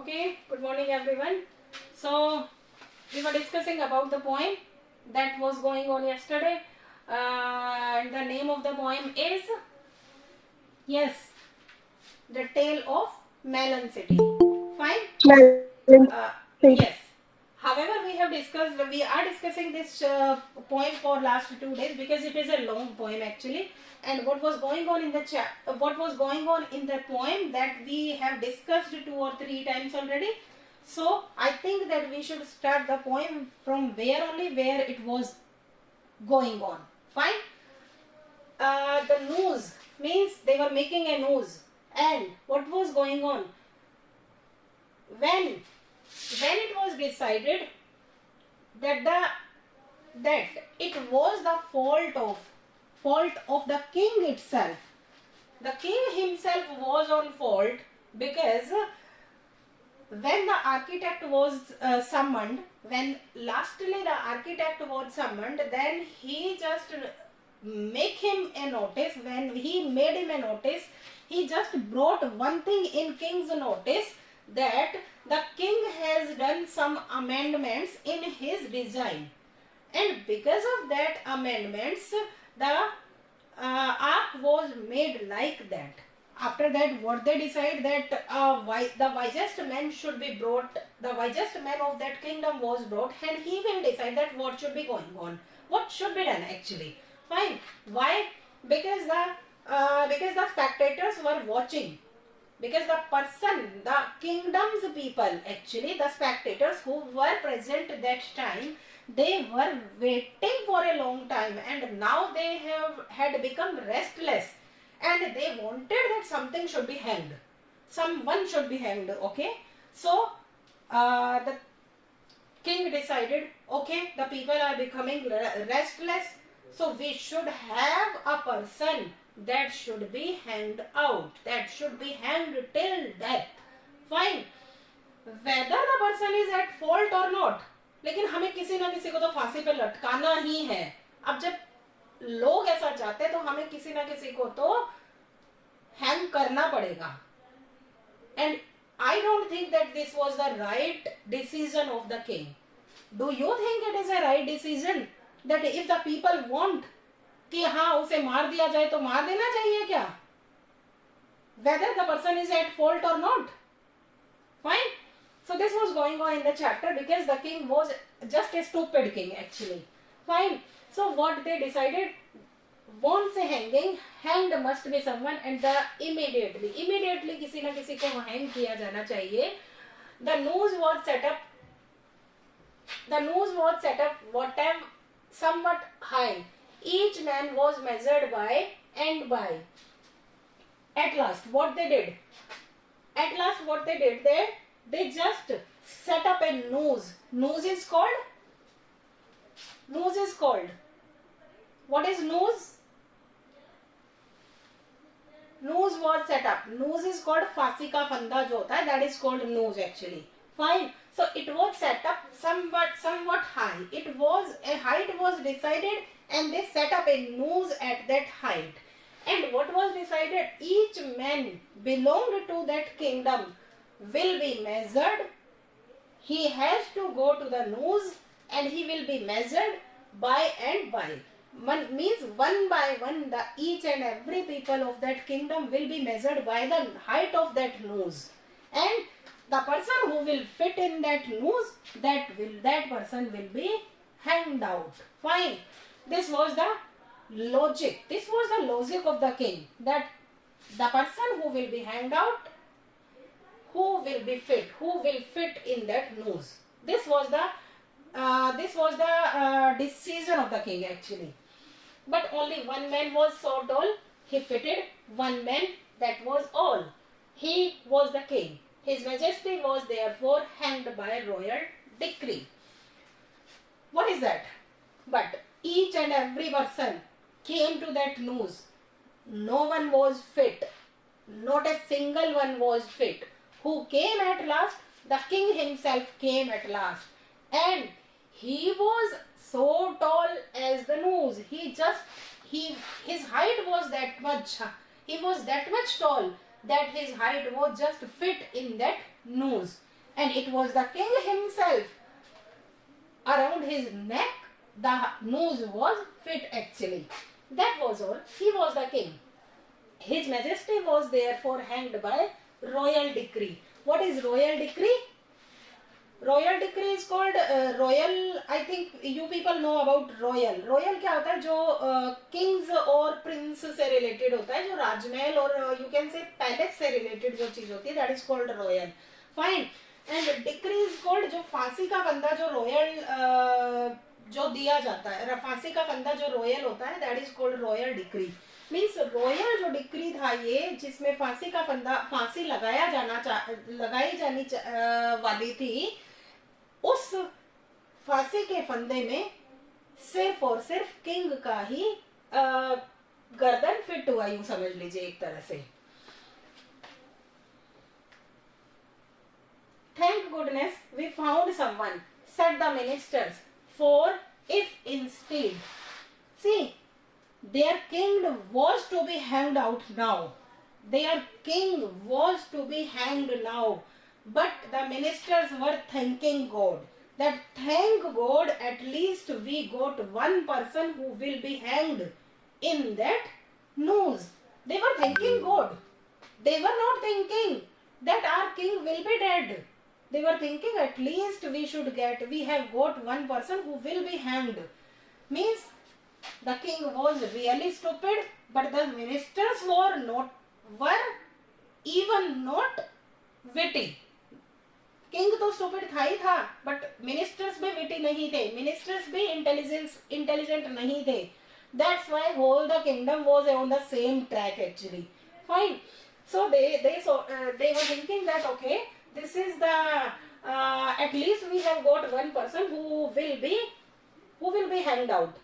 Okay, good morning everyone. So we were discussing about the poem that was going on yesterday. And the name of the poem is, yes, The Tale of Melon City. Fine. Yes. However, we are discussing this poem for last 2 days because it is a long poem actually. And what was going on in the poem that we have discussed 2 or 3 times already. So I think that we should start the poem from where it was going on. Fine. The news means they were making a news, and what was going on when it was decided that it was the fault of the king itself. The king himself was on fault because when the architect was summoned, then he just make him a notice. When he made him a notice, he just brought one thing in king's notice, that the king has done some amendments in his design, and because of that amendments, the ark was made like that. After that, what they decide that the wisest man should be brought, the wisest man of that kingdom was brought, and he will decide that what should be going on, what should be done actually. Fine. Why? Because the spectators were watching. Because the kingdom's people, actually the spectators who were present that time, they were waiting for a long time, and now they had become restless, and they wanted that something should be hanged. Someone should be hanged. Okay. So the king decided, okay, the people are becoming restless, so we should have a person that should be hanged out, that should be hanged till death. Fine. Whether the person is at fault or not, लेकिन हमें किसी ना किसी को तो फांसी पे लटकाना ही है. अब जब लोग ऐसा चाहते तो हमें किसी ना किसी को तो हैंग करना पड़ेगा. And I don't think that this was the right decision of the king. Do you think it is a right decision that if the people want कि हाँ उसे मार दिया जाए तो मार देना चाहिए क्या? Whether the person is at fault or not. Fine. So this was going on in the chapter because the king was just a stupid king actually. Fine. So what they decided, once hanged must be someone, and immediately किसी ना किसी को hang किया जाना चाहिए. The news was set up whatever somewhat high. Each man was measured by. At last what they did, they just set up a noose. Noose is called, what is noose? Noose was set up. Noose is called फांसी का फंदा जो होता है, that is called noose actually. Fine. So it was set up somewhat high. A height was decided, and they set up a noose at that height. And what was decided, each man belonged to that kingdom will be measured. He has to go to the noose, and he will be measured by. Means one by one, each and every people of that kingdom will be measured by the height of that noose. And the person who will fit in that noose, that person will be hanged out. Fine. This was the logic. This was the logic of the king, that the person who will be hanged out, who will fit in that noose. This was the decision of the king actually. But only one man was so tall, he fitted one man, that was all. He was the king. His Majesty was therefore hanged by royal decree. What is that? But each and every person came to that noose. No one was fit. Not a single one was fit. Who came at last? The king himself came at last. And he was so tall as the noose. His height was that much. He was that much tall that his height was just fit in that noose. and it was the king himself. Around his neck, the noose was fit actually. That was all. He was the king. His Majesty was therefore hanged by royal decree. What is royal decree? Royal decree is called royal. I think you people know about royal. Royal क्या होता है? जो kings और prince से related होता है, जो राजमहल और you can say palace से related जो चीज होती है, that is called royal. Fine. And decree is called जो फांसी का फंदा जो royal जो दिया जाता है, फांसी का फंदा जो royal होता है, that is called royal decree. Means royal जो डिक्री था ये, जिसमें फांसी का फंदा, फांसी लगाई जानी वाली थी, उस फांसी के फंदे में सिर्फ और सिर्फ किंग का ही गर्दन फिट हुआ, यूं समझ लीजिए एक तरह से. Thank goodness we found someone, said the ministers, for if instead, see, their king was to be hanged out now. Their king was to be hanged now. But the ministers were thanking God. That thank God, at least we got one person who will be hanged in that noose. They were thanking God. They were not thinking that our king will be dead. They were thinking at least we have got one person who will be hanged. Means the king was really stupid, but the ministers were even not witty. King तो stupid था ही था, but ministers भी witty नहीं थे, ministers भी intelligent नहीं थे. That's why whole the kingdom was on the same track actually. Fine. So they were thinking that okay, this is the at least we have got one person who will be hanged out.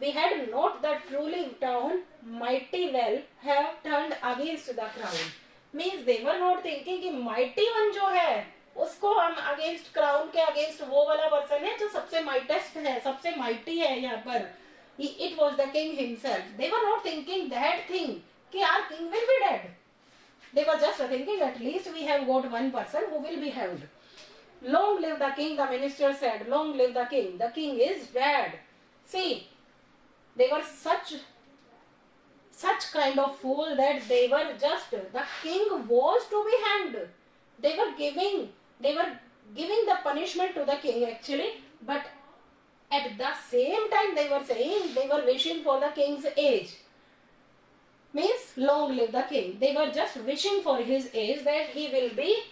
We had not the truly town mighty well have turned against the crown. Means they were not thinking कि mighty one जो है उसको हम against crown के against वो वाला person है जो सबसे mightiest है, सबसे mighty है यहाँ पर. It was the king himself. They were not thinking that thing कि our king will be dead. They were just thinking at least we have got one person who will be hanged. Long live the king, the minister said. Long live the king. The king is dead. See, they were such kind of fool that they were just, the king was to be hanged. They were giving the punishment to the king actually, but at the same time they were saying, they were wishing for the king's age. Means long live the king. They were just wishing for his age, that he will be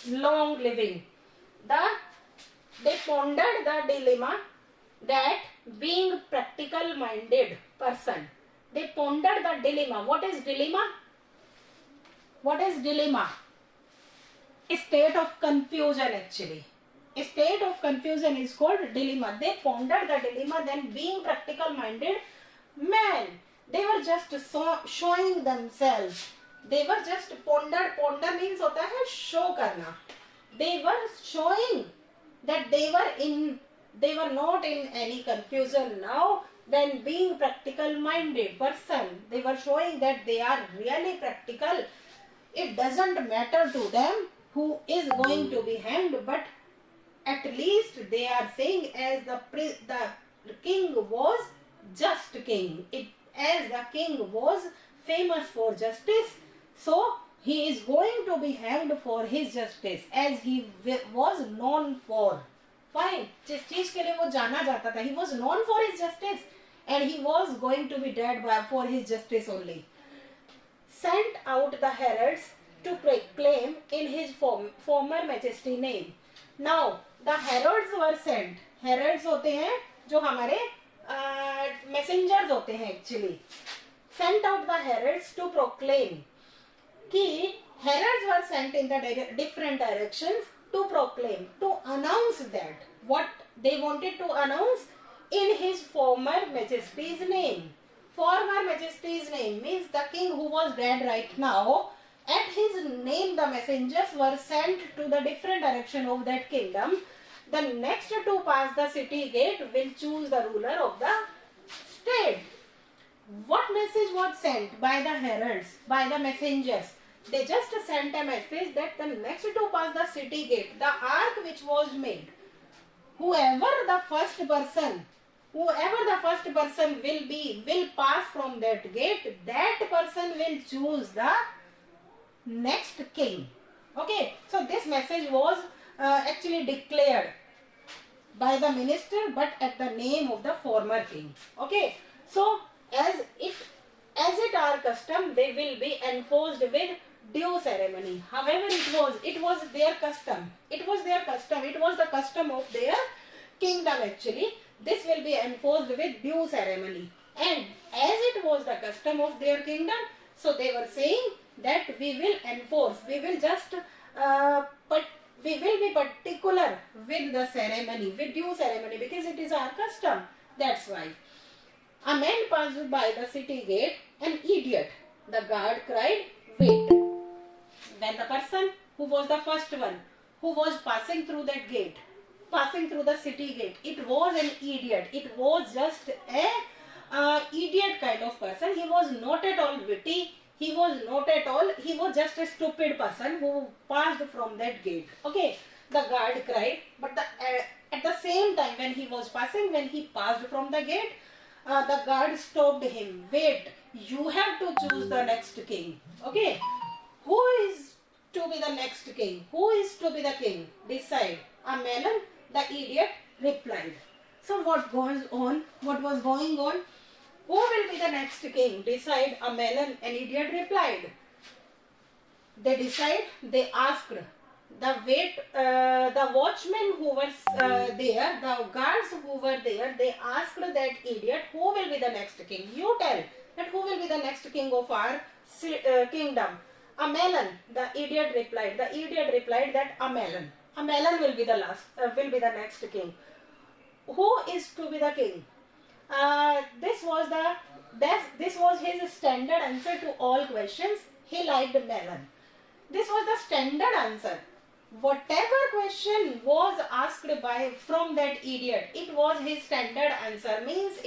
long living. They pondered the dilemma that being practical minded person. They pondered the dilemma. What is dilemma? What is dilemma? A state of confusion actually. A state of confusion is called dilemma. They pondered the dilemma, then being practical minded man. They were just showing themselves. They were just ponder means होता है show करना. They were showing that they were not in any confusion now. Then being practical minded person, they were showing that they are really practical. It doesn't matter to them who is going to be hanged, but at least they are saying as the king was just king. As the king was famous for justice, so he is going to be hanged for his justice, as he was known for. Fine. जिस चीज के लिए वो जाना जाता था, he was known for his justice, and he was going to be dead for his justice only. Sent out the heralds to proclaim in his former majesty name. Now the heralds were sent. Heralds होते हैं जो हमारे messengers होते हैं actually. Sent out the heralds to proclaim. कि heralds were sent in the different directions to proclaim, to announce that what they wanted to announce in his former majesty's name. Former majesty's name means the king who was dead right now. At his name the messengers were sent to the different direction of that kingdom. The next to pass the city gate will choose the ruler of the state. What message was sent by the heralds, by the messengers? They just sent a message that the next to pass the city gate, the ark which was made, whoever the first person will pass from that gate, that person will choose the next king. Okay, so this message was actually declared by the minister, but at the name of the former king. Okay, so as it are custom, they will be enforced with due ceremony. However, it was their custom. It was the custom of their kingdom actually. This will be enforced with due ceremony. And as it was the custom of their kingdom, so they were saying that we will enforce, we will be particular with the ceremony, with due ceremony, because it is our custom. That's why. A man passed by the city gate, an idiot. The guard cried, wait. When the person who was the first one, who was passing through that gate, passing through the city gate, it was an idiot. It was just a idiot kind of person. He was not at all witty. He was just a stupid person who passed from that gate. Okay, the guard cried, but at the same time when he passed from the gate, the guard stopped him. Wait, you have to choose the next king. Okay, who is to be the next king? Who is to be the king? Decide. A Melon, the idiot, replied. So what was going on? Who will be the next king? Decide. A Melon, an idiot, replied. They asked. The watchmen who were there, the guards who were there, they asked that idiot, who will be the next king? You tell that who will be the next king of our kingdom. A Melon, the idiot replied. The idiot replied that a Melon will be the next king. Who is to be the king? This was his standard answer to all questions. He liked Melon. This was the standard answer. Whatever question was asked from that idiot, it was his standard answer. Means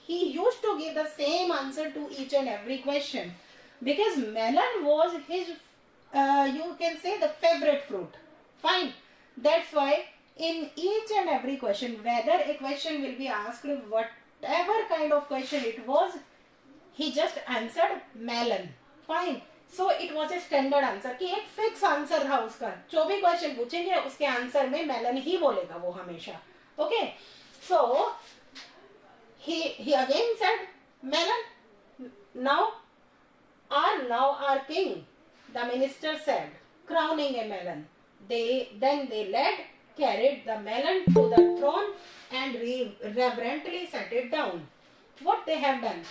he used to give the same answer to each and every question, because melon was his you can say the favorite fruit. Fine. That's why in each and every question, whether a question will be asked, whatever kind of question it was, he just answered melon. Fine. So it was a standard answer कि एक fix answer था उसका. जो भी question पूछेंगे उसके answer में melon ही बोलेगा वो हमेशा. Okay, so he again said melon. now our king, the minister said, crowning a melon. They carried the melon to the throne and reverently set it down. What they have done,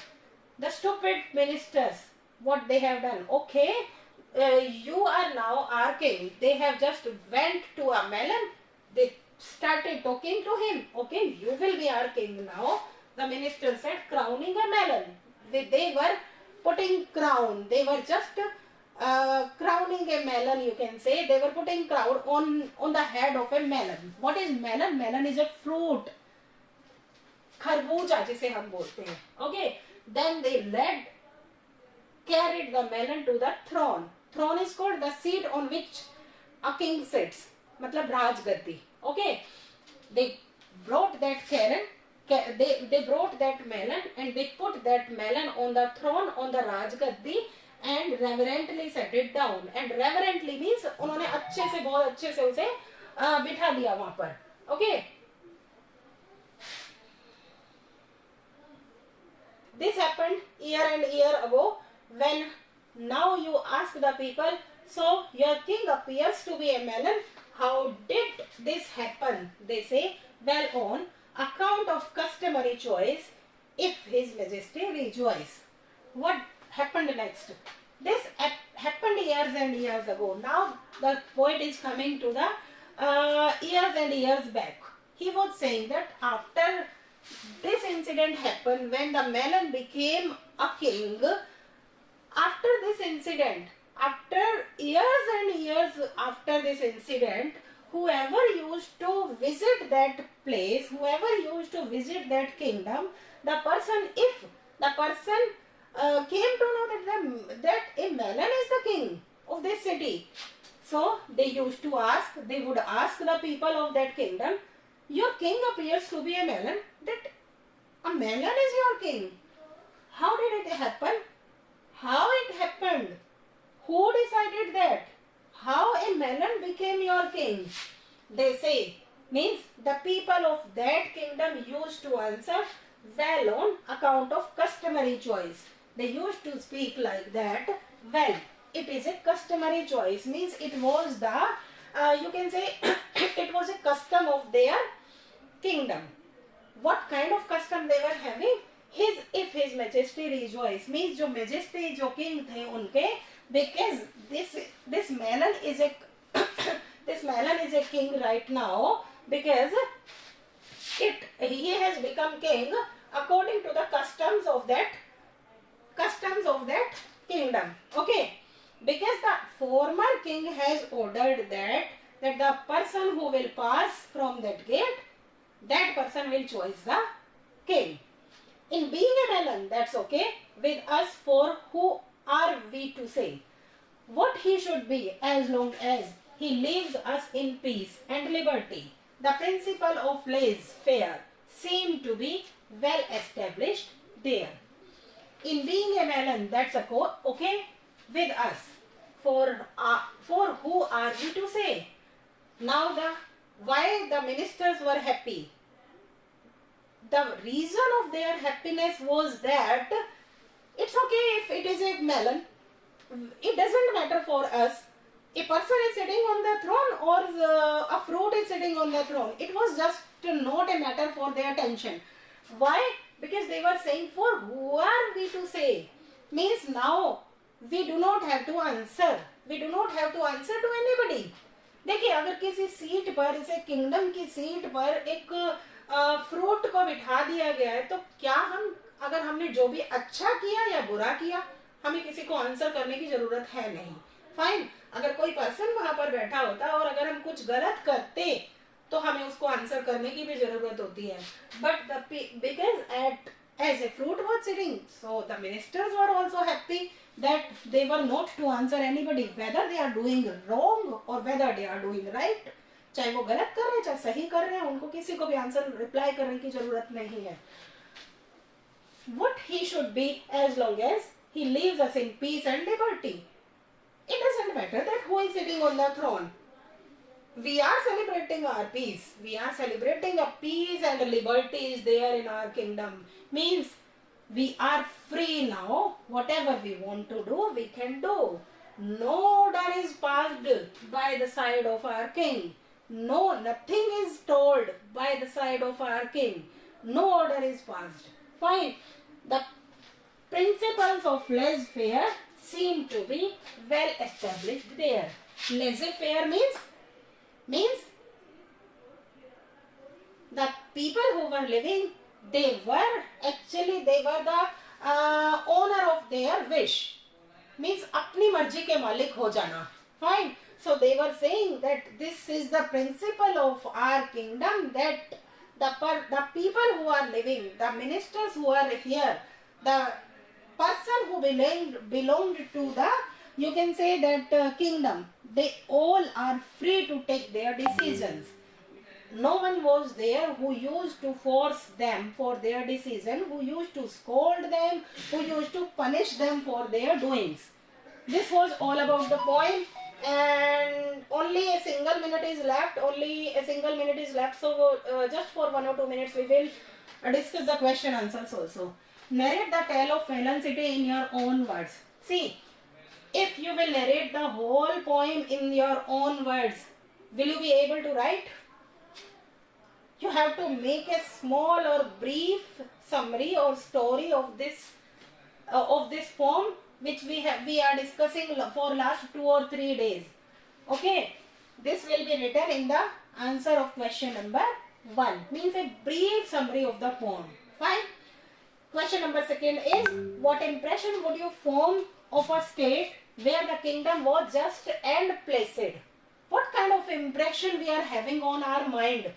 the stupid ministers, what they have done? Okay, you are now our king. They have just went to a melon. They started talking to him. Okay, you will be our king now. The minister said, crowning a melon. They were putting crown. They were just crowning a melon, you can say. They were putting crown on the head of a melon. What is melon? Melon is a fruit. खरबूजा जिसे हम बोलते हैं. Okay, then they carried the melon to the throne. Throne is called the seat on which a king sits. मतलब राजगद्दी. Okay, they brought that they brought that melon and they put that melon on the throne, on the राजगद्दी, and reverently set it down. And reverently means उन्होंने अच्छे से, बहुत अच्छे से उसे बिठा दिया वहां पर. Okay. This happened year and year ago. When now you ask the people, so your king appears to be a melon. How did this happen? They say, well, on account of customary choice, if His Majesty rejoice. What happened next? This happened years and years ago. Now the poet is coming to the years and years back. He was saying that after this incident happened, when the melon became a king, after this incident, after years and years after this incident, whoever used to visit that place, whoever used to visit that kingdom, if the person came to know that a Melon is the king of this city. So they used to ask, they would ask the people of that kingdom, your king appears to be a melon, that a melon is your king. How did it happen? How it happened? Who decided that? How a melon became your king? They say, means the people of that kingdom used to answer well on account of customary choice. They used to speak like that, well, it is a customary choice, means it was the, you can say, it was a custom of their kingdom. What kind of custom they were having? If his majesty rejoice, means जो majesty जो king थे उनके, because this melon is a this melon is a king right now, because he has become king according to the customs of that kingdom. Okay, because the former king has ordered that the person who will pass from that gate, that person will choose the king. In being a melon, that's okay with us, for who are we to say what he should be, as long as he leaves us in peace and liberty. The principle of laissez-faire seem to be well established there. In being a melon, that's okay with us. For who are we to say? Now why the ministers were happy? The reason of their happiness was that it's okay if it is a melon. It doesn't matter for us. A person is sitting on the throne or a fruit is sitting on the throne. It was just not a matter for their attention. Why? Because they were saying, for who are we to say? Means now we do not have to answer. We do not have to answer to anybody. देखिए, अगर किसी seat पर, इसे kingdom की seat पर एक fruit को बिठा दिया गया है, तो क्या हम, अगर हमने जो भी अच्छा किया या बुरा किया, हमें किसी को आंसर करने की जरूरत है नहीं. फाइन, अगर कोई पर्सन वहां पर बैठा होता और अगर हम कुछ गलत करते तो हमें उसको आंसर करने की भी जरूरत होती है. But because as a fruit was sitting, so the ministers were also happy that they were not to answer anybody, whether they are doing wrong or whether they are doing right. चाहे वो गलत कर रहे हैं चाहे सही कर रहे हैं, उनको किसी को भी आंसर रिप्लाई करने की जरूरत नहीं है. What he should be, as long as he leaves us in peace and liberty. It doesn't matter that who is sitting on the throne. We are celebrating our peace. We are celebrating a peace and liberty is there in our kingdom. Means we are free now. Whatever we want to do, we can do. No order is passed by the side of our king. No, nothing is told by the side of our king. No order is passed. Fine. The principles of laissez-faire seem to be well established there. Laissez-faire means the people who were living, they were the owner of their wish. Means अपनी मर्जी के मालिक हो जाना. Fine. So they were saying that this is the principle of our kingdom, that the people who are living, the ministers who are here, the person who belonged to the, you can say that kingdom, they all are free to take their decisions. No one was there who used to force them for their decision, who used to scold them, who used to punish them for their doings. This was all about the point, and only a single minute is left. So just for 1 or 2 minutes we will discuss the question answers also. Narrate the tale of Melon City in your own words. See, if you will narrate the whole poem in your own words, will you be able to write? You have to make a small or brief summary or story of this poem, which we are discussing for last 2 or 3 days. Okay, this will be written in the answer of question number 1. Means a brief summary of the poem. Fine. Question number 2 is, what impression would you form of a state where the kingdom was just and placid? What kind of impression we are having on our mind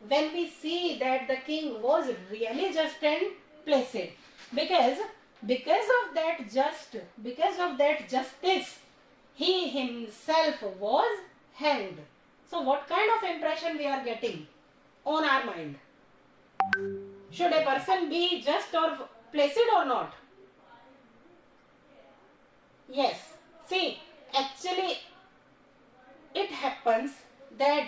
when we see that the king was really just and placid? Because Because of that justice, he himself was hanged. So what kind of impression we are getting on our mind? Should a person be just or placid or not? Yes. See, actually it happens that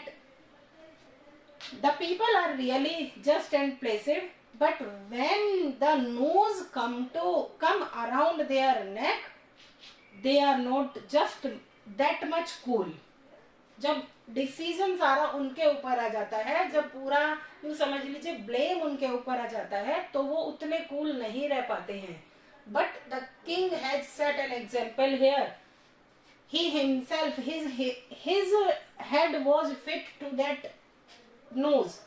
the people are really just and placid, but when the noose come around their neck, they are not just that much cool. जब decision सारा उनके ऊपर आ जाता है, जब पूरा यूं समझ लीजिए ब्लेम उनके ऊपर आ जाता है, तो वो उतने कूल नहीं रह पाते हैं. But the king has set an example here. He himself, his head was fit to that nose,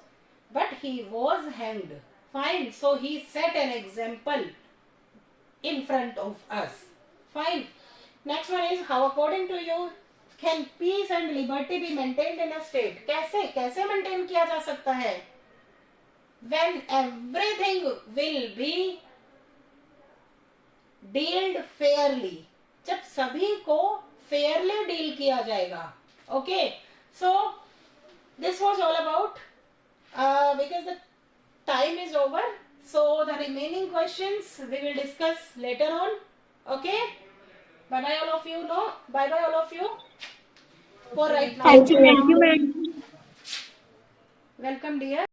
but he was hanged. Fine. So he set an example in front of us. Fine. Next one is, how according to you can peace and liberty be maintained in a state? कैसे maintain किया जा सकता है? When everything will be dealt fairly. जब सभी को fairly deal किया जाएगा. Okay. So this was all about, because the time is over, so the remaining questions we will discuss later on. Okay. Bye bye all of you. No, bye bye all of you. For right now. Thank you, ma'am. Welcome, dear.